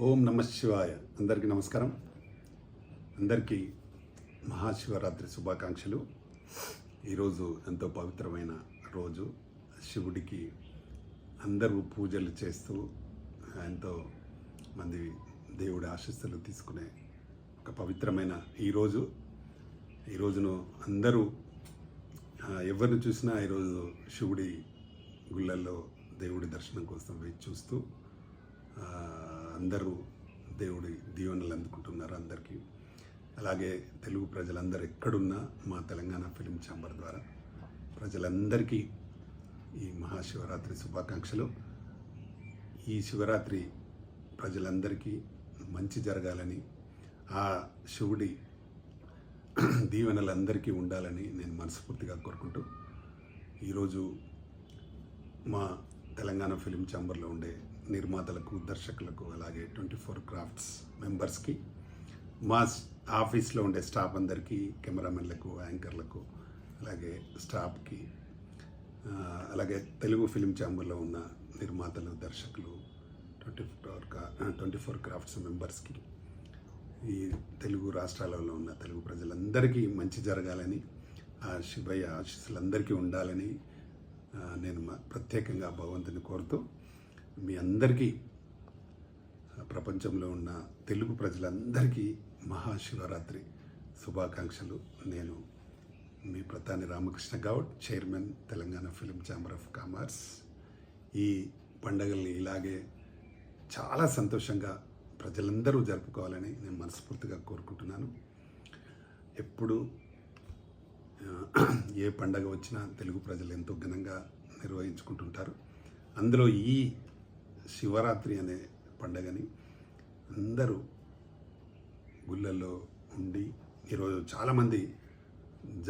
ఓం నమ శివాయ. అందరికీ నమస్కారం. అందరికీ మహాశివరాత్రి శుభాకాంక్షలు. ఈరోజు ఎంతో పవిత్రమైన రోజు. శివుడికి అందరూ పూజలు చేస్తూ ఎంతో మంది దేవుడి ఆశీస్సులు తీసుకునే ఒక పవిత్రమైన ఈ రోజును అందరూ ఎవరిని చూసినా ఈరోజు శివుడి గుళ్ళల్లో దేవుడి దర్శనం కోసం వేచి చూస్తూ అందరూ దేవుడి దీవెనలు అందుకుంటున్నారు అందరికీ. అలాగే తెలుగు ప్రజలందరూ ఎక్కడున్నా మా తెలంగాణ ఫిలిం ఛాంబర్ ద్వారా ప్రజలందరికీ ఈ మహాశివరాత్రి శుభాకాంక్షలు. ఈ శివరాత్రి ప్రజలందరికీ మంచి జరగాలని, ఆ శివుడి దీవెనలు అందరికీ ఉండాలని నేను మనస్ఫూర్తిగా కోరుకుంటూ ఈరోజు మా తెలంగాణ ఫిలిం ఛాంబర్లో ఉండే నిర్మాతలకు, దర్శకులకు, అలాగే 24 క్రాఫ్ట్స్ మెంబర్స్కి, మా ఆఫీస్లో ఉండే స్టాఫ్ అందరికీ, కెమెరామెన్లకు, యాంకర్లకు, అలాగే స్టాఫ్కి, అలాగే తెలుగు ఫిలిం ఛాంబర్లో ఉన్న నిర్మాతలు, దర్శకులు, 24 క్రాఫ్ట్స్ మెంబర్స్కి, ఈ తెలుగు రాష్ట్రాలలో ఉన్న తెలుగు ప్రజలందరికీ మంచి జరగాలని, ఆ శివయ్య ఆశీస్సులందరికీ ఉండాలని నేను ప్రత్యేకంగా భగవంతుని కోరుతూ మీ అందరికీ, ప్రపంచంలో ఉన్న తెలుగు ప్రజలందరికీ మహాశివరాత్రి శుభాకాంక్షలు. నేను మీ Pratani Ramakrishna Goud, chairman, Telangana film chamber of commerce. ఈ పండుగల్ని ఇలాగే చాలా సంతోషంగా ప్రజలందరూ జరుపుకోవాలని నేను మనస్ఫూర్తిగా కోరుకుంటున్నాను. ఎప్పుడు ఏ పండగ వచ్చినా తెలుగు ప్రజలు ఎంతో ఘనంగా నిర్వహించుకుంటుంటారు. అందులో ఈ శివరాత్రి అనే పండగని అందరూ గుళ్ళల్లో ఉండి ఈరోజు చాలామంది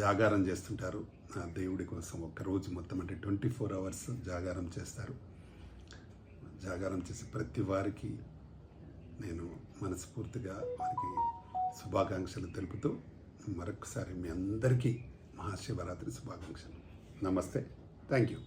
జాగారం చేస్తుంటారు. ఆ దేవుడి కోసం ఒక్కరోజు మొత్తం, అంటే 24 అవర్స్ జాగారం చేస్తారు. జాగారం చేసి ప్రతి వారికి నేను మనస్ఫూర్తిగా వారికి శుభాకాంక్షలు తెలుపుతూ మరొకసారి మీ అందరికీ మహాశివరాత్రి శుభాకాంక్షలు. నమస్తే. Thank you.